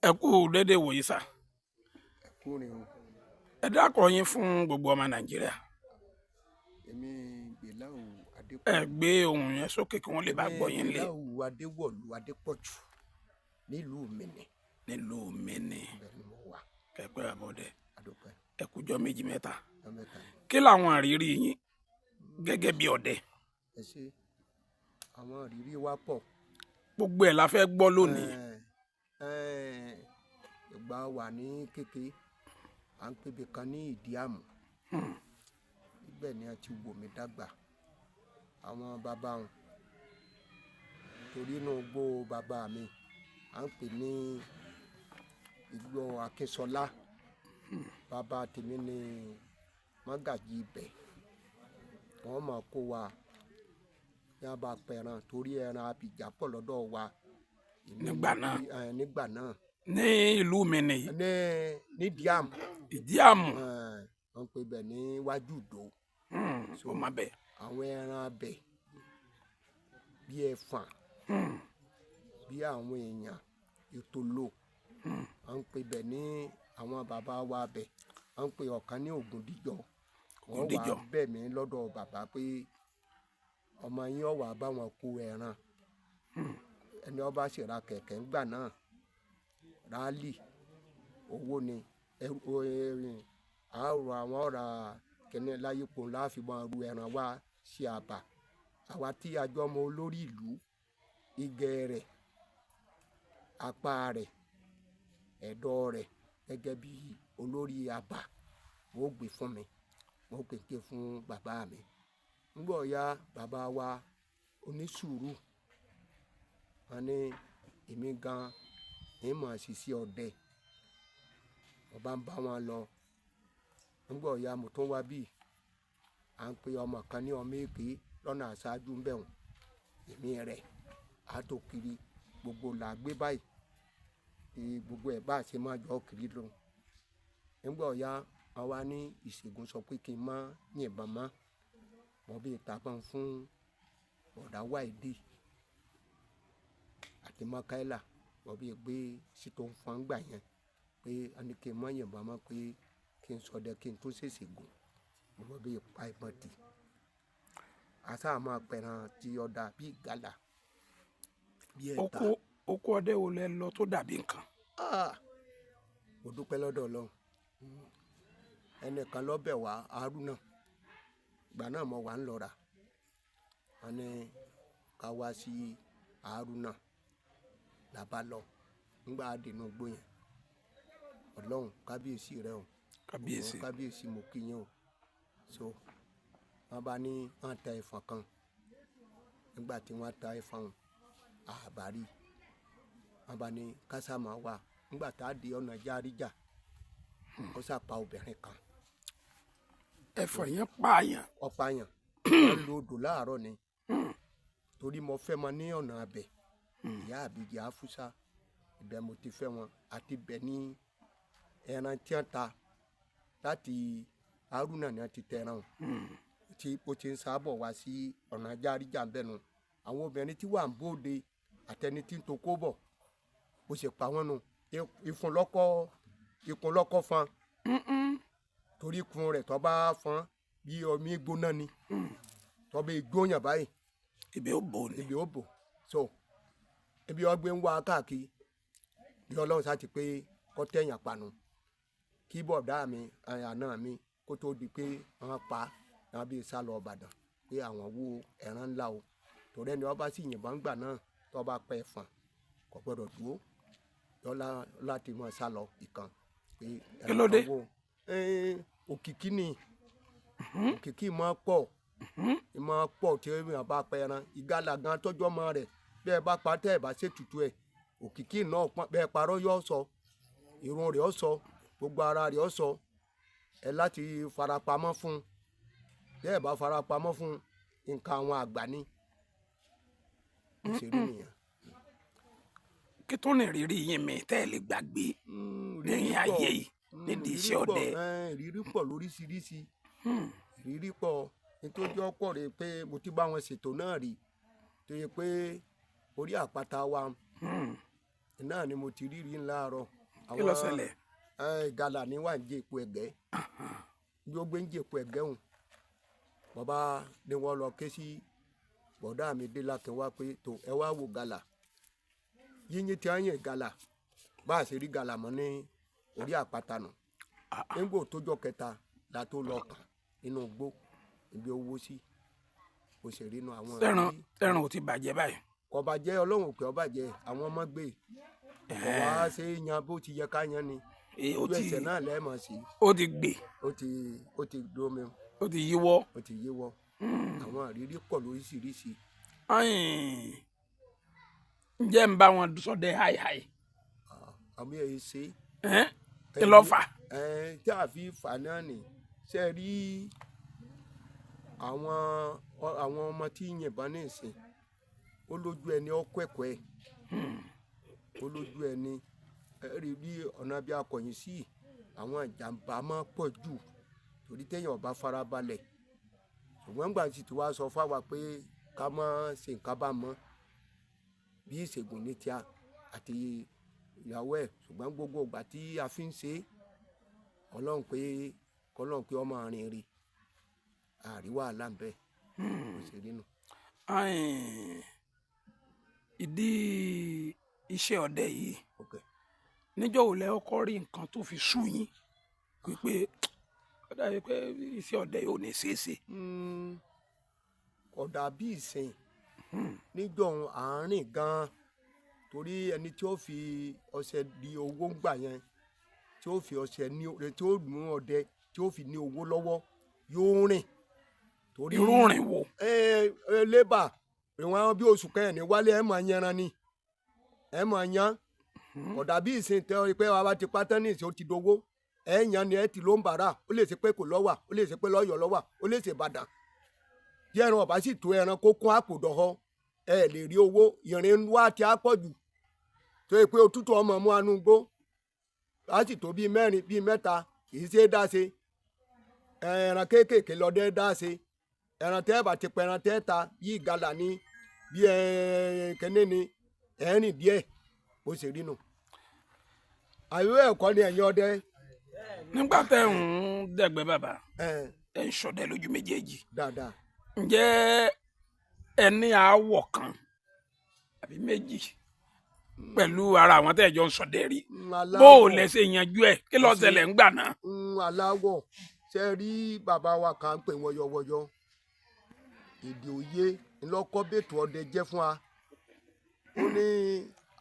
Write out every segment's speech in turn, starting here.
ẹ kú déédéé wòye sà. kúrin o. ẹ dákọ̀ yín fún gbogbo ọmọ nàìjíríà. èmi Gbèláò Adépọ̀jù. ẹ gbé ohùn yẹn sókè kí wọ́n lè bá gbọ́ yín lé. Gbèláò Adéwọ̀lú Adépọ̀jù nílùú Mínì. nílùú Mínì. ibẹ̀ ni mo wà. kẹpẹ́ àbọ̀dẹ. Adúpẹ́. ẹ kújọ́ méjì mẹ́ta. ọjọ́ mẹ́ta ni. kí làwọn àrírí yín gẹ́gẹ́ bí ọdẹ. ẹ ṣe àwọn ìrírí wa pọ̀. gbogbo ẹ̀ la fẹ́ gbọ́ lónìí. ìgbà wà ní kékeré à ń pèbè kan ní Ìdíàmù. ibẹ̀ ni a ti wò mí dàgbà. àwọn bàbá wọn torí inú gbó bàbá mi à ń pè ní Igbó Akínsọlá. bàbá tèmi ní Mágàjí ibẹ̀. wọ́n máa kó wa ní a bá pẹran torí ẹran abìjà pọ̀ lọ́dọ̀ wa. nígbà náà. nígbà náà. ní ìlú Mínì. ní Ìdíàmù. Ìdíàmù. wọ́n pè bẹ̀ níwájú Ìdó. ó má bẹ̀. àwọn ẹran abẹ bí ẹfọ̀n bí àwọn èèyàn ìtòló wọ́n pè bẹ̀ ní àwọn bàbá wa bẹ̀ wọ́n pè ọ̀kan ní Ògúndíjọ. wọ́n wá bẹ̀ mí lọ́dọ̀ bàbá pé ọmọ yín ọ̀wà bá wọn kó ẹran ẹni ọba sì ra kẹ̀kẹ́ ńgbà náà rálì owó ni àárò àwọn ọ̀rà kẹ́ni láyépo láàfin máa ru ẹran wá sí àbà àwa tí a jọ ọmọ olórí ìlú igẹ rẹ̀ apá rẹ̀ ẹ̀dọ̀ rẹ̀ gẹ́gẹ́ bí olórí àbà wọ́n gbé fún mi wọ́n gbé fún bàbá mi. ńgbọ̀ ya bàbá wa onísùúrù wọn ní èmi gan ìmọ̀ àṣìṣe ọdẹ ọba ń bá wọn lọ. ńgbọ̀ ya mo tún wá bí à ń pe ọmọ kan ní ọmọ èké lọ́nà àṣáájú ń bẹ̀wọ̀n èmi rẹ̀ àtò kiri gbogbo là gbé báyìí gbogbo ẹ̀ bá ṣe máa jọ kiri lọ. ńgbọ̀ ya wọn wá ní ìṣègùn sọ pé kí n má yìnbọn mọ́ wọ́n bí ìtàbọ̀n fún ọ̀dà wáìdì àti mọ́káìlà wọ́n bí gbé sítò ń fọ́n gbà yẹn pé a ní kí n má yìnbọn mọ́ pé kí n sọdẹ kí n tún ṣèṣì gùn wọ́n bí pa ìbọn tì. àṣà máa pẹ̀ràn tí ọ̀dà bíi gàlà bíi ẹ̀ta. oko ọdẹ wo lẹ lọ tó dàbí nǹkan. mo dúpẹ́ lọ́dọ̀ Ọlọ́run ẹnìkan lọ́bẹ̀ wá Haruna ìgbà náà mo wà ń lọ́ra wọn ní ká wá sí Haruna làbá lọ nígbà dènà gbó yẹn Ọlọ́run kábíyèsí rẹ o kábíyèsí mo kí yín o so wọn bá ní wọn ta ẹfọ̀n kan nígbà tí wọn ta ẹfọ̀n àbárí wọn bá ní kásámà wà nígbà tá a di ọ̀nà járíjà ó sàpá obìnrin kan. ẹ̀fọ̀n yẹn pààyàn. ọ̀pààyàn wọ́n lo odò láàárọ̀ ni torí mo fẹ́ mọ ní ọ̀nà abẹ ìyá àbíjì afúsá ibẹ̀ mo ti fẹ́ wọn àti ibẹ̀ ní ẹran tí wọ́n ta láti Haruna ni wọ́n ti tẹ ẹran tí o ti ń sábọ̀ wá sí ọ̀nà járíjà ń bẹ̀nu àwọn obìnrin tí wà ń bóde àtẹni tí ń to kó bọ̀ ó sì pa wọ́n nù ikùn lọ́kọ́ fan torí kun rẹ̀ tó bá fọ́n bí omi gbóná ni tó bá gbóyàn báyìí ibi ó bò so ibi ọgbẹ́ ń wá káàkiri bí Ọlọ́run sá ti pé kọ́ tẹ̀yàn panu kí bọ̀dá mi àná mi kó tó di pé wọ́n pa wọ́n bí sá lọ Ìbàdàn pé àwọn wo ẹran ńlá o torí ẹni wọ́n bá sì yìnbọn gbà náà tó bá pẹ́ fọ́n kò gbọ́dọ̀ dúró yọlá láti mọ̀ sá lọ ìkan pé ẹran kan wo òkìkí ni òkìkí máa pọ̀ tí èèyàn bá pẹ ẹran ìgalà gan tọ́jú ọmọ rẹ̀ bí ẹ bá pa tẹ́ ẹ bá ṣètùtù ẹ̀ òkìkí náà bẹ́ẹ̀ parọ́ yọ sọ irun rẹ̀ ọ sọ gbogbo ara rẹ̀ ọ sọ ẹ láti farapamọ́ fún bí ẹ bá farapamọ́ fún nǹkan àwọn àgbà ni ìṣèlú nìyẹn. kí tó ní rírí yín mi tẹ́ ẹ lè gbàgbé lẹ́yìn ayé yìí nídìí iṣẹ́ ọdẹ. ìrírí pọ̀ lóríṣiríṣi ìrírí pọ̀ nítorí ọ̀pọ̀ rẹ̀ pé mo ti bá wọn ṣètò náà rí tó yẹ pé orí àpáta wa náà ni mo ti rí láàárọ̀. kí ló ṣẹlẹ̀. Gàlà ni wà ń jẹ èpo ẹ̀gẹ́ yóò gbé ń jẹ èpo ẹ̀gẹ́ hùn bàbá ni wọ́n lọ ké sí bọ̀dá mi dé lákẹ́ wá pé tó ẹ wá wo gàlà yíyín tí a yẹn gàlà bá a ṣe rí gàlà mọ́ ní orí àpáta nù nígbò tójọ́ kẹta la tó lọ kàn nínú igbó ibi owó sí kò sì rí inú àwọn tẹran ò ti bàjẹ́ báyìí. kò bàjẹ́ ọlọ́run òkè ó bàjẹ́ àwọn ọmọ gbé kò wá ṣe é yan bó ti yẹ ká yan ni ojú ẹsẹ̀ náà lẹ́ẹ̀mọ̀ sí. ó ti gbé. ó ti dómi. ó ti yíwọ́. ó ti yíwọ́. àwọn àrírí pọ̀ lóríṣiríṣi. ǹjẹ́ ń bá wọn sọdẹ háìháì. àmì ẹ̀ ṣe. kí ló fà. tí a fi fà náà nì ṣe rí àwọn ọmọ tí yìnbọn ní ìsìn ó lójú ẹni ọkọ ẹ̀kọ́ ẹ̀ ó lójú ẹni rí bí ọ̀nà bí akọ̀yìn sí àwọn ìjàmbá máa pọ̀ jù torí téèyàn ọba farabalẹ̀ ṣùgbọ́n gbà tí tiwa sọ fáwa pé ká má ṣe nǹkan bá mọ́ bí ìṣègùn ní tíá àti ìyàwó ẹ̀ ṣùgbọ́n gbogbo ìgbà tí a fi ń ṣe ọlọ́run pé ọmọ rìn rí àríwá àlàǹbẹ̀ kò sí nínú. ìdí iṣẹ́ ọdẹ yìí níjọ́ wo lẹ kọ́kọ́ rí nǹkan tó fi sú yín wípé ọ̀dà yìí pé iṣẹ́ ọdẹ yìí ò ní ṣeé ṣe. ọ̀dà bí ìsìn níjọ́ àárín gan-an torí ẹni tí ó fi ọṣẹ di owó ń gbà yẹn tí ó fi ọṣẹ ní tí ó mú ọdẹ tí ó fi ní owó lọ́wọ́ yóò rìn. torí irú rìn wo. lébà ìwọ̀n bí oṣù kẹrin wálé ẹ̀ máa yanran ni ẹ̀ máa yan ọ̀dà bí ìsìn tẹ́ ọ pé wàá ti pátán ní ìsìn ó ti dowó ẹ̀ yan ni ẹ̀ ti ló ń bàrà ó lè ṣe pé kò lọ́wà ó lè ṣe pé lọ́yọ̀ lọ́wà ó lè ṣe Ìbàdàn tí ẹran ọ̀bá sì tó ẹran kó kún àpò dọ̀họ́ ẹ lè rí owó ìrìn wá ti á pọ̀ jù tó yẹ pé òtútù ọmọ mú anú gbó á sì tó bíi mẹ́rin bíi mẹ́ta kì í ṣe é dá ṣe ẹran kéékèèké lọ́dẹ dá ṣe ẹran tẹ́ bá ti pẹ́ ẹran tẹ́ ta yìí gàlà ní bí kẹ́ni ni ẹ̀rìn díẹ̀ bó ṣe rí nù. àyẹ̀wò ẹ̀kọ́ ni ẹ̀yin ọdẹ. nígbà tẹ́ ń dẹ̀gbẹ́ bàbá ẹ̀ ń ṣọdẹ lójú méjèèjì. dáadáa. ǹjẹ́ ẹ ní aáwọ̀ kan àbí méjì pẹ̀lú ara àwọn tẹ́ ẹ jọ ń ṣọdẹ rí bó o lẹ ṣe yanjú ẹ̀ kí ló ṣẹlẹ̀ ń gbà náà. aláwọ̀ ṣe rí bàbá wa kan pè wọ́yọ́wọ́yọ́ èdè òye ńlọ́kọ́ bètò ọdẹ jẹ́ fún wa ó ní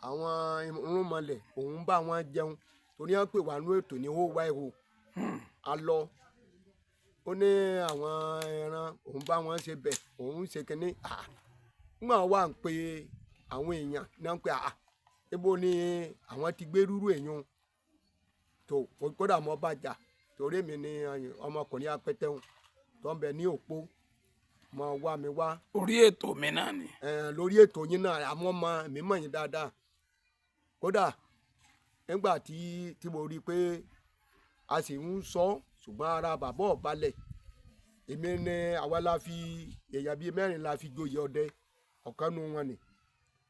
àwọn irúnmọlẹ̀ òun bá wọn jẹun torí wọn pè wá nú ètò ní ó wá ihò a lọ ó ní àwọn ẹran òun bá wọn ṣe bẹ̀ òun ṣe kínní nígbà wà ń pe àwọn èèyàn náà ń pe ibo ni àwọn ti gbé rúrú èèyàn tó kódà mọ́ bàjá torí mi ni ọmọkùnrin apẹtẹun tó ń bẹ ní òpó mọ wá mi wá. orí ètò mi náà ni. lórí ètò yín náà àmọ́ mi mọ̀ yín dáadáa kódà nígbà tí mo rí i pé a sì ń sọ ṣùgbọ́n ara bàbá ò balẹ̀ èmi ni àwa la fi èèyàn bíi mẹ́rin la fi joyè ọdẹ ọ̀kan nu wọn ni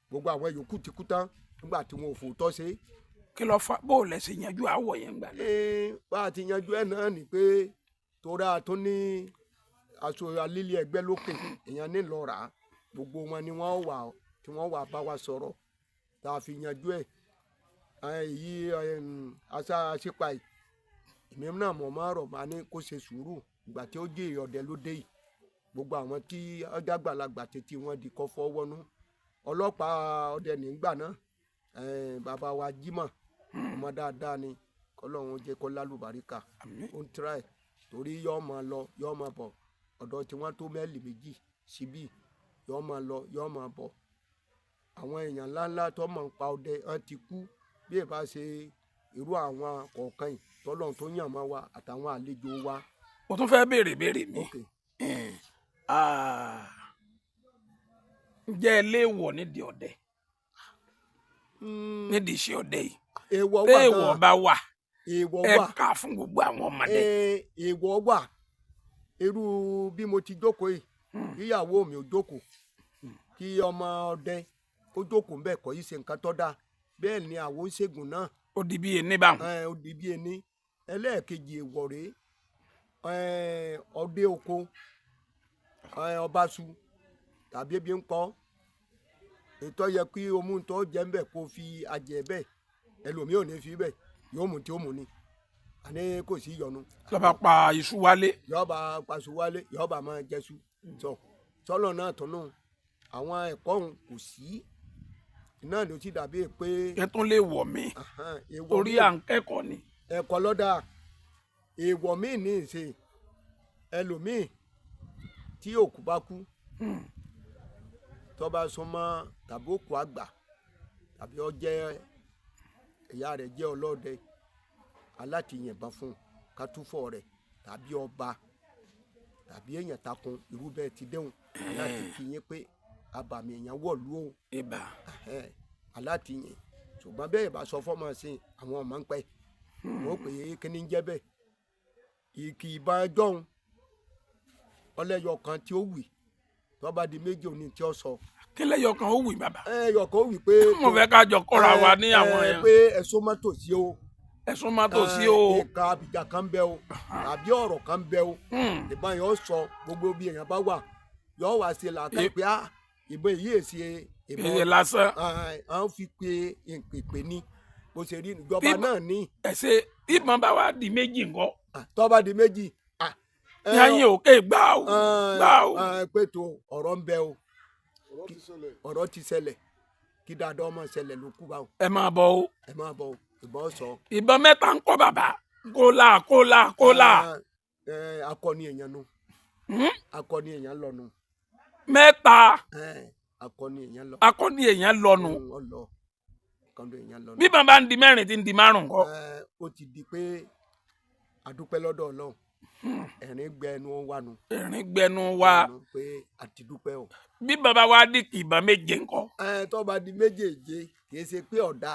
gbogbo àwọn yòókù ti kú tán nígbà tí wọn ò fòótọ́ ṣe. kí ló fà bó o lẹ ṣe yanjú àwọ̀ yẹn gbà náà. bá a ti yanjú ẹ̀ náà ni pé tóra tó ní aṣọ alílẹ̀ ẹgbẹ́ lókè èèyàn nílò rà á gbogbo wọn ni wọ́n wà tí wọ́n wà bá wa sọ̀rọ̀ tá a fi yanjú ẹ̀ èyí aṣá àṣepa yìí èmi náà mọ̀ máa rọ̀ máa ní kó ṣe sùúrù ìgbà tí ó jẹ́ ọdẹ ló dé yìí gbogbo àwọn tí ọjà gbàlagbà tètè wọn di kọ́ fọwọ́nú ọlọ́pàá ọdẹ nígbà náà bàbá wa Jímọ̀ ọmọ dáadáa ni kọ́lọ́run jẹ́ kó lálùbáríkà ó ń tíráì torí yọ́ọ́ máa lọ yọ́ọ́ máa bọ̀ ọ̀dọ̀ tí wọ́n tó mẹ́lì méjì síbí yọ́ọ́ máa lọ yọ́ọ́ máa bọ̀ àwọn èèyàn ńláńlá tó máa ń pa ọdẹ wọn ti kú bí ẹ bá ṣe irú àwọn kọ̀ọ̀kan yìí tọ́lọ́run tó yàn máa wa àtàwọn àlejò wa. mo tún fẹ́ béèrè mi ǹjẹ́ ẹ léèwọ̀ nídìí ọdẹ nídìí iṣẹ́ ọdẹ yìí èèwọ̀ bá wà ẹ kà fún gbogbo àwọn ọmọdé. èèwọ̀ wà irú bí mo ti jókòó yìí ìyàwó mi ò jókòó kí ọmọ ọdẹ kó jókòó ńbẹ̀ kọ́ yìí ṣe nǹkan tó dáa bẹ́ẹ̀ ni àwọn oníṣègùn náà ó di bí ẹni báwọn. ó di bí ẹni. ẹlẹ́ẹ̀kejì èèwọ̀ rèé ọdẹ oko ọbaṣu tàbí ebi ń pọ́ ètò yẹ kí omu tó jẹ́ ń bẹ̀ kó fi ajẹ́ bẹ́ẹ̀ ẹlòmíì ò ní fi bẹ́ẹ̀ yóò mú tí ó mú ni àní kò sí yọnu. lọ́ba pa iṣu wálé. yọba paṣu wálé yọba máa jẹ́sù sọ́lọ̀ náà tó nù àwọn ẹ̀kọ́ òun kò sí náà ló ti dàbí pé. ẹ tún lè wọ̀ mí torí à ń kẹ́kọ̀ọ́ ni. ẹ̀kọ́ lọ́dà èèwọ̀ míì ní ìṣe ẹlòmíì tí òkú bá kú tó bá súnmọ́ tàbí òkú àgbà tàbí ó jẹ́ ìyá rẹ̀ jẹ́ ọlọ́dẹ alátìyìnbọn fún kátúfọ̀ rẹ̀ tàbí ọba tàbí èèyàn takun irú bẹ́ẹ̀ ti déhùn aláti fi yín pé abàmì èèyàn wọ̀lú o aláti yìn ṣùgbọ́n bẹ́ẹ̀ bá sọ fọ́mọ sí àwọn ọmọ ń pẹ́ wọ́n pè é kí ni ń jẹ́ bẹ́ẹ̀ ìkì ìbọn jọ̀hún ọlẹ́yọ kan tí ó wì tó bá di méjì òní tí ó sọ. kí lẹ́yọ kan ó wì bàbá. ẹyọ kan ó wì pé. mo fẹ́ ká jọ kọ́ra wa ní àwọn yẹn. pé ẹ̀sùn mọ́tò sí o. ẹ̀sùn mọ́tò sí o. ìka àbíjà kan bẹ o àbí ọ̀rọ̀ kan bẹ o. ìbọn yẹn ó sọ gbogbo bí èèyàn bá wà yóò wá sí làákà pé ìbọn yìí èsì ìbọn lásán. à ń fi pe ìpèpè ní bó ṣe rí ìjọba náà ní. ẹsẹ ìbọn bá wá di méjì ńkọ́. tó bá di méjì. yáyìn òkè gbà o gbà o. pẹ̀tù ọ̀rọ̀ ń bẹ o ọ̀rọ̀ ti ṣẹlẹ̀ kí dáadáa ọmọ ṣẹlẹ̀ ló kú báwo. ẹ máa bọ̀ o. ẹ máa bọ̀ o ìbọn sọ. ìbọn mẹ́ta ń kọ́ bàbá kólà. akọni èèyàn nu akọni èèyàn lọ nu. mẹ́ta. akọni èèyàn lọ. akọni èèyàn lọ nu. bí bàbá ń di mẹ́rin tí ń di márùn kọ́. ó ti di pé adúpẹ́ lọ́dọ̀ Ọlọ́run ẹ̀rín gbẹnu wa nu. ẹ̀rín gbẹnu wa. pé àti dúpẹ́ o. bí bàbá wa di ìbọn méje ńkọ́. tó bá di méjèèje kì í ṣe pé ọ̀dà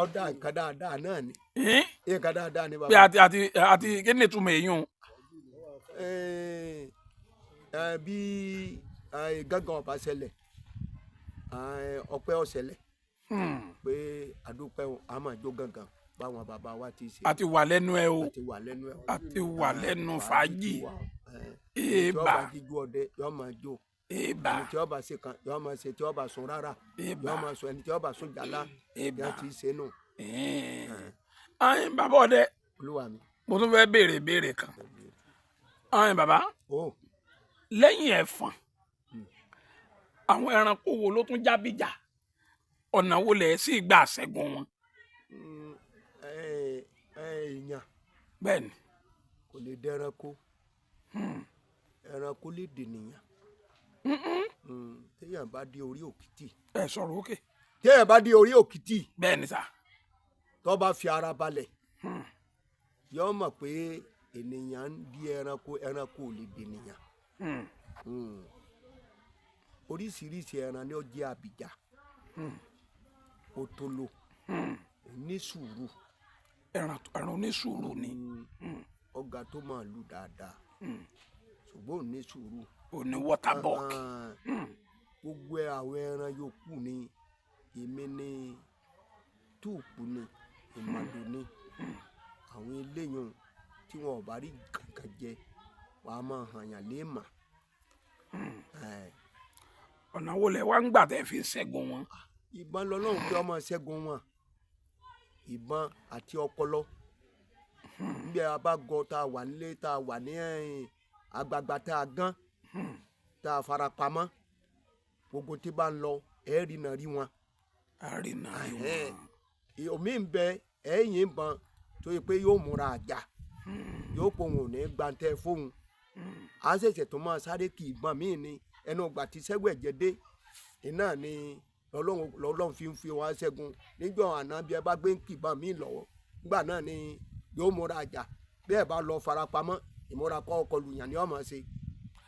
ọ̀dà nǹkan dáadáa náà ni. nǹkan dáadáa ni bàbá. pé àti kí ni ìtumọ̀ èèyàn. bí gángan ọba ṣẹlẹ̀ ọpẹ́ ọ̀ṣẹlẹ̀ pé àdúpẹ́ o a máa jó gángan báwọn bàbá wa ti ṣe. àti wà lẹ́nu ẹ o. àti wà lẹ́nu ẹ o. àti wà lẹ́nu fàájì. tí ọba jíjú ọdẹ yóò máa jó. ẹni tí ọba ṣe kan yóò máa ṣe tí ọba sùn rárá. yóò máa sùn ẹni tí ọba sùn jàlá. yóò ti ṣe nù. ayin bàbá ọdẹ. olúwa mi. mo tún fẹ́ béèrè kan. ayin bàbá. lẹ́yìn ẹ̀fọ̀n àwọn ẹranko wo ló tún jábìjà ọ̀nà wo lẹ̀ sí ìgbà ṣẹ́gun wọn. èèyàn bẹ́ẹ̀ni kò lè dẹranko ẹranko lè dènìyàn téèyàn bá dé orí òkìtì. ẹ sọ̀rọ̀ òkè. téèyàn bá dé orí òkìtì. bẹ́ẹ̀ni sà. tó bá fi ara balẹ̀ yóò mọ̀ pé ènìyàn ń di ẹranko ò lè dènìyàn. oríṣiríṣi ẹran ni ó jẹ́ àbíjà òtòlò onísùúrù. ẹran onísùúrù ni. ọ̀gá tó máa lù dáadáa ṣùgbọ́n onísùúrù. òní waterbuck. gbogbo àwọn ẹran yòókù ni èmi ní túùpù ni ìmàdò ni àwọn eléyìí tí wọn ò bá rí kankan jẹ wàá máa hàn yàn léèmà. ọ̀nà wo lẹ wá ń gbà tẹ́ fi ṣẹ́gun wọn. ìbọn lọ́lọ́run pé ọmọ ṣẹ́gun wọn ìbọn àti ọpọlọ níbi abágọ tá a wà nílé tá a wà ní àgbààgbà tá a gán tá a fara pamọ́ gbogbo tí bá ń lọ rìnà rí wọn. rìnà rí wọn. omi ń bẹ ẹ̀yìn ìbọn tó yẹ pé yóò múra àjà yóò pohùn ní gbàǹtẹ̀ fóun a ṣẹ̀ṣẹ̀ tó máa sáré kì ìbọn míì ni ẹnu ọgbà tí sẹ́gun ẹ̀jẹ̀ dé iná ni lọ́lọ́run fi wọn ṣẹ́gun níjọ́ àná bí ẹ bá gbé ń kì ìbọn míì lọ́wọ́ nígbà náà ni yóò múra àjà bí ẹ bá lọ farapamọ́ ìmúra kọ́ ọkọ lùyàn ni ọmọ ṣe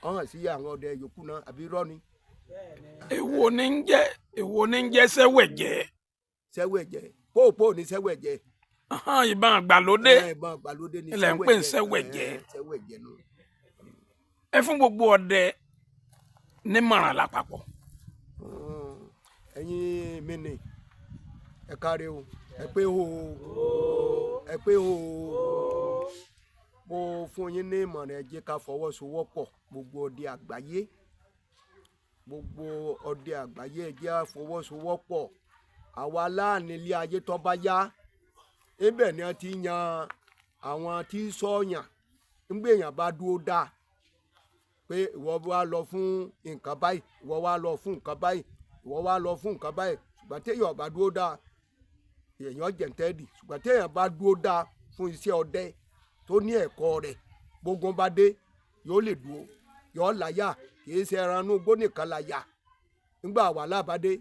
ọ̀hún sí àwọn ọdẹ yòókù náà àbí rọ́ọ̀ni. èwo ni ń jẹ́ sẹ́wẹ̀jẹ́. sẹ́wẹ̀jẹ́ póòpó ní sẹ́wẹ̀jẹ́. ìbọn àgbàlódé ìbọn àgbàlódé ní ilẹ̀ ń pè ń sẹ́wẹ̀jẹ́. sẹ́wẹ̀jẹ́ nù. ẹ fún gbogbo ọdẹ nímọ̀ràn lápapọ̀. ẹ̀yin mi ni ẹ káre o ẹ pé o ẹ pé o mo fún yín ní ìmọ̀ràn ẹ jẹ́ ká fọwọ́sowọ́pọ̀ gbogbo ọdẹ àgbáyé ẹ jẹ́ ká fọwọ́sowọ́pọ̀ àwa láàánú ilé ayé tó bá yá ibẹ̀ ni wọ́n ti yan àwọn tí ń sọ̀yàn ńgbé èèyàn bá dúró dáa pé ìwọ wá lọ fún nǹkan báyìí ìwọ wá lọ fún nǹkan báyìí ìwọ wá lọ fún nǹkan báyìí ṣùgbọ́n téèyàn bá dúró dáa èèyàn jẹ̀ǹtẹ́ẹ̀dì ṣùgbọ́n téèyàn bá dúró dáa fún iṣẹ́ ọdẹ tó ní ẹ̀kọ́ rẹ̀ gbógun bá dé yóò lè dúró yóò láyà kì í ṣe ẹranú igbó nìkan láyà nígbà wàhálà bá dé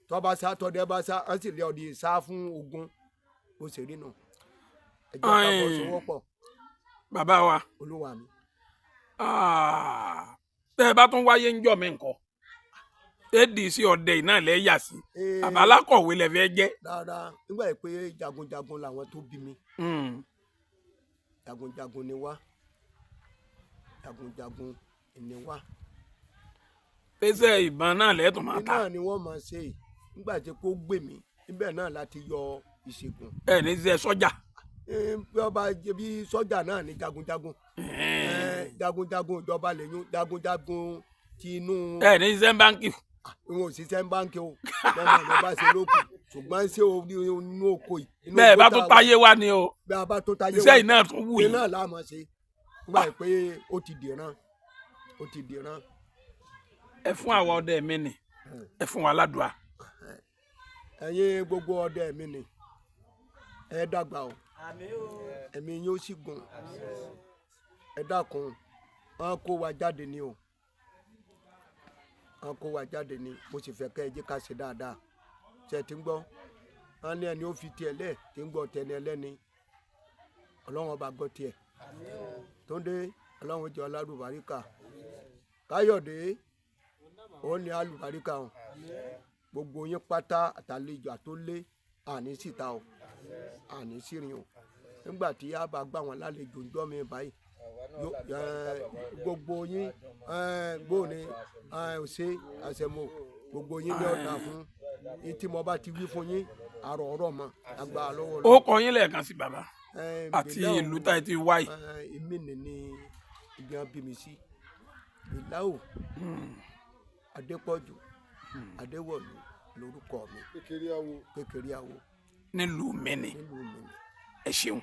tó bá sá tọdẹ bá sá á sì lé ọdẹ sá fún ogun bó ṣe rí nù ẹ jẹ́ ká bọ́ sowọ́pọ̀. bàbá wa olúwa mi. tẹ́ ẹ bá tún wáyé ń jọ mí nǹkan éèdì sí ọdẹ iná lẹ́yà sí àbálákọ̀wé lẹ fẹ́ jẹ́. dáadáa nígbà yìí pé jagunjagun làwọn tó bí mi jagunjagun ni wá jagunjagun ni wá. pèsè ìbọn náà lẹ́tọ̀ máa ta. iná ni wọ́n máa ṣe nígbà tí kò gbè mí níbẹ̀ náà láti yọ ìṣègùn. ẹ ní ṣe sọ́jà. bí ọba bí sọ́jà náà ní jagunjagun jagunjagun ìjọba lẹ́yìn jagunjagun ti inú. ẹ ní ṣe báńkì. ìwọ̀n òṣìṣẹ́ báńkì o lọ́mọ ìjọba bá ṣe lókun ṣùgbọ́n ṣé o ní inú oko yìí. bẹ́ẹ̀ bá tó táyé wá ni o. bẹ́ẹ̀ bá tó táyé wá iṣẹ́ yìí náà tún wù yìí. iná làá ṣe nígbà pé ó ti dìran. ẹ fún àwọn ọdẹ mi nì ẹ fún wa ládùá. ẹ̀yin gbogbo ọdẹ mi nì ẹ dàgbà o ẹ̀mí yín ó sì gùn ẹ dákun wọn kó wa jáde ni o wọn kó wa jáde ni mo sì fẹ́ kẹ́ ẹ jẹ́ ká ṣe dáadáa ṣe ti ń gbọ́ wọn ní ẹni ó fi tiẹ̀ lẹ̀ tí ń gbọ́ tẹni ẹlẹ́ni ọlọ́run ọba gbọ́ tiẹ̀ Túndé ọlọ́run jẹ́ ọlálùbáríkà Káyọ̀dé òun ní alùbáríkà o gbogbo yín pátá àtàlejò àtólé àní síta o àní sírin o nígbà tí a bá gbà wọn lálejò ń jọ mi báyìí gbogbo yín gbóòní ṣe àṣẹmọ gbogbo yín ní ọ̀dà fún tí mo bá ti wí fún yín àrò ọ̀rọ̀ mọ́ àgbà lọ́wọ́ lọ́wọ́. ó kọ yín lẹ́ẹ̀kan sí bàbá àti ìlú tá ẹ ti wáyé. èmi nìní ìgbìyànjú bí mi sí ìláwò Adépọ̀jù Adéwọ̀lú lórúkọ mi kékeré àwo nílùú Mẹ́nì ẹ ṣeun.